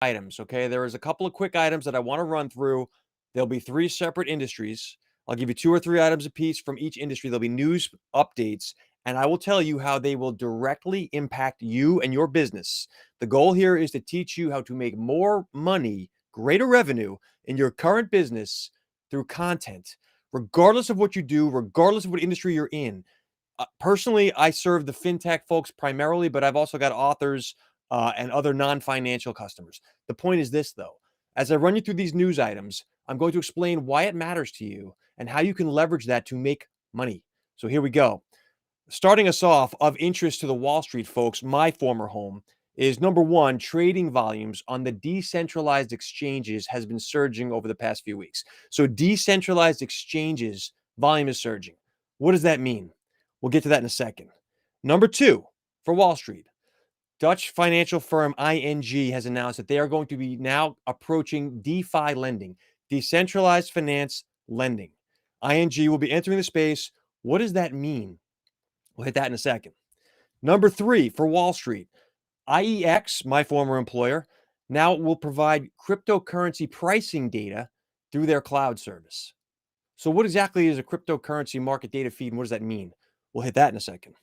items, okay? There is a couple of quick items that I want to run through. There'll be three separate industries. I'll give you two or three items apiece from each industry. There'll be news updates, and I will tell you how they will directly impact you and your business. The goal here is to teach you how to make more money, greater revenue in your current business through content, regardless of what you do, regardless of what industry you're in. Personally, I serve the fintech folks primarily, but I've also got authors and other non-financial customers. The point is this, though. As I run you through these news items, I'm going to explain why it matters to you and how you can leverage that to make money. So here we go. Starting us off, of interest to the Wall Street folks, my former home, is number one, trading volumes on the decentralized exchanges has been surging over the past few weeks. So decentralized exchanges volume is surging. What does that mean? We'll get to that in a second. Number two, for Wall Street, Dutch financial firm ING has announced that they are going to be now approaching DeFi lending, decentralized finance lending. ING will be entering the space. What does that mean? We'll hit that in a second. Number three, for Wall Street, IEX, my former employer, now will provide cryptocurrency pricing data through their cloud service. So, what exactly is a cryptocurrency market data feed, and what does that mean? We'll hit that in a second.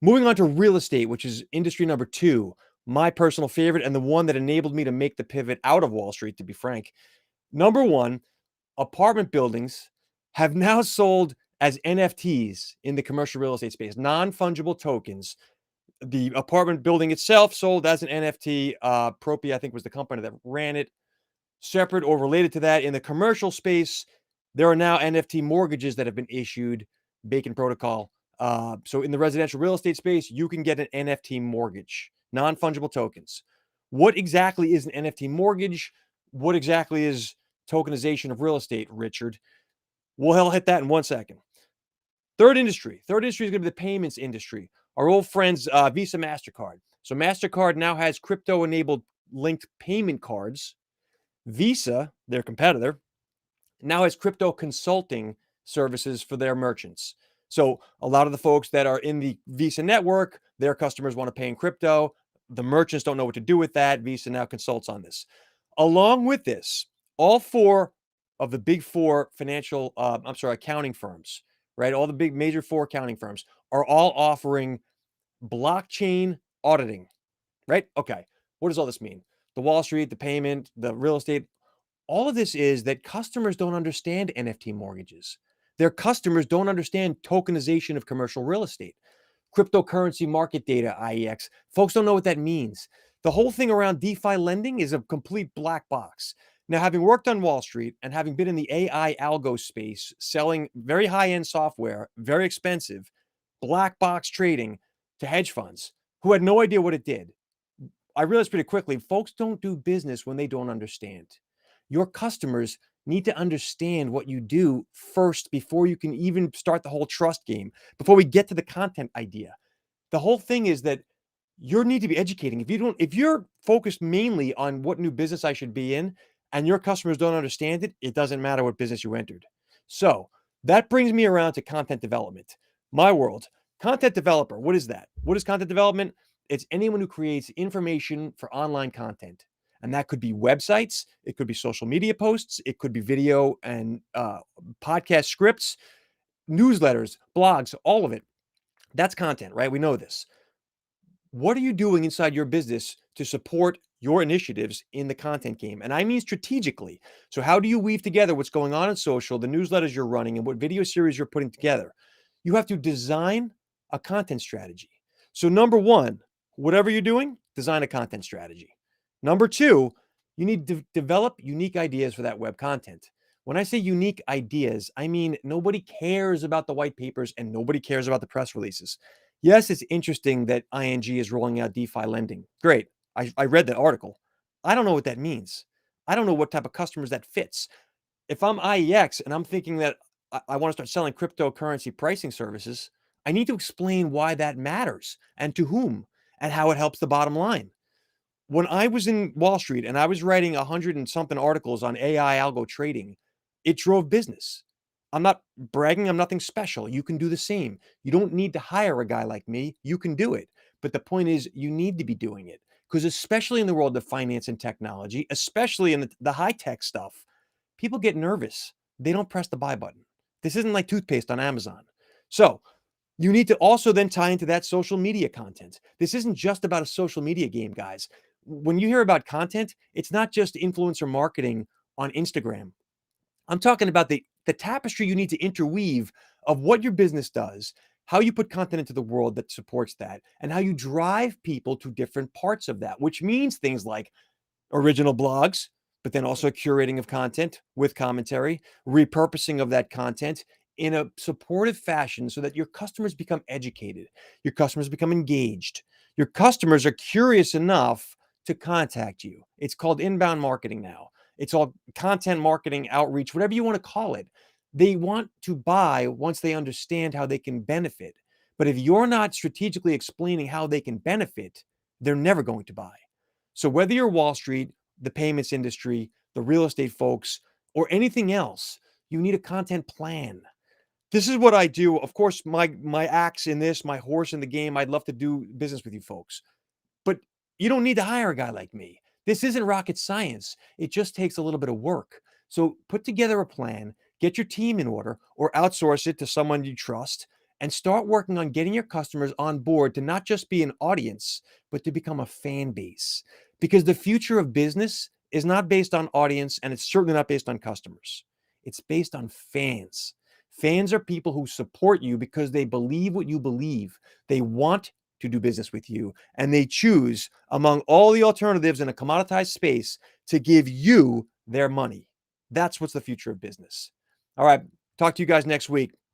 Moving on to real estate, which is industry number two, my personal favorite, and the one that enabled me to make the pivot out of Wall Street, to be frank. Number one, apartment buildings have now sold as NFTs in the commercial real estate space, non-fungible tokens. The apartment building itself sold as an NFT. Propy, I think, was the company that ran it. Separate or related to that, in the commercial space, there are now NFT mortgages that have been issued, Bacon Protocol. So in the residential real estate space, you can get an NFT mortgage, non-fungible tokens. What exactly is an NFT mortgage? What exactly is tokenization of real estate, Richard? We'll hit that in 1 second. Third industry is going to be the payments industry. Our old friends, Visa, MasterCard. So MasterCard now has crypto-enabled linked payment cards. Visa, their competitor, now has crypto consulting services for their merchants. So a lot of the folks that are in the Visa network, their customers want to pay in crypto. The merchants don't know what to do with that. Visa now consults on this. Along with this, all four of the big four accounting firms, right? All the big major four accounting firms are all offering blockchain auditing, right? Okay. What does all this mean? The Wall Street, the payment, the real estate, all of this is that customers don't understand NFT mortgages. Their customers don't understand tokenization of commercial real estate. Cryptocurrency market data, IEX. Folks don't know what that means. The whole thing around DeFi lending is a complete black box. Now, having worked on Wall Street and having been in the AI algo space, selling very high-end software, very expensive, black box trading to hedge funds who had no idea what it did, I realized pretty quickly, folks don't do business when they don't understand. Your customers need to understand what you do first before you can even start the whole trust game, before we get to the content idea. The whole thing is that you need to be educating. If you're focused mainly on what new business I should be in and your customers don't understand it, it doesn't matter what business you entered. So that brings me around to content development. My world, content developer. What is that? What is content development? It's anyone who creates information for online content. And that could be websites, it could be social media posts, it could be video and podcast scripts, newsletters, blogs, all of it. That's content, right? We know this. What are you doing inside your business to support your initiatives in the content game? And I mean strategically. So how do you weave together what's going on in social, the newsletters you're running, and what video series you're putting together? You have to design a content strategy. So number one, whatever you're doing, design a content strategy. Number two, you need to develop unique ideas for that web content. When I say unique ideas, I mean nobody cares about the white papers and nobody cares about the press releases. Yes, it's interesting that ING is rolling out DeFi lending. Great. I read that article. I don't know what that means. I don't know what type of customers that fits. If I'm IEX and I'm thinking that I want to start selling cryptocurrency pricing services, I need to explain why that matters and to whom and how it helps the bottom line. When I was in Wall Street and I was writing 100 and something articles on AI algo trading, it drove business. I'm not bragging. I'm nothing special. You can do the same. You don't need to hire a guy like me. You can do it. But the point is, you need to be doing it because especially in the world of finance and technology, especially in the high tech stuff, people get nervous. They don't press the buy button. This isn't like toothpaste on Amazon. So you need to also then tie into that social media content. This isn't just about a social media game, guys. When you hear about content, it's not just influencer marketing on Instagram. I'm talking about the tapestry you need to interweave of what your business does, how you put content into the world that supports that, and how you drive people to different parts of that, which means things like original blogs, but then also curating of content with commentary, repurposing of that content in a supportive fashion so that your customers become educated, your customers become engaged, your customers are curious enough to contact you. It's called inbound marketing now. It's all content marketing, outreach, whatever you want to call it. They want to buy once they understand how they can benefit. But if you're not strategically explaining how they can benefit, they're never going to buy. So whether you're Wall Street, the payments industry, the real estate folks, or anything else, you need a content plan. This is what I do. Of course, my axe in this, my horse in the game, I'd love to do business with you folks. But you don't need to hire a guy like me. This isn't rocket science. It just takes a little bit of work. So put together a plan, get your team in order, or outsource it to someone you trust, and start working on getting your customers on board to not just be an audience, but to become a fan base. Because the future of business is not based on audience, and it's certainly not based on customers. It's based on fans. Fans are people who support you because they believe what you believe. They want to do business with you, and they choose among all the alternatives in a commoditized space to give you their money. That's what's the future of business. All right. Talk to you guys next week.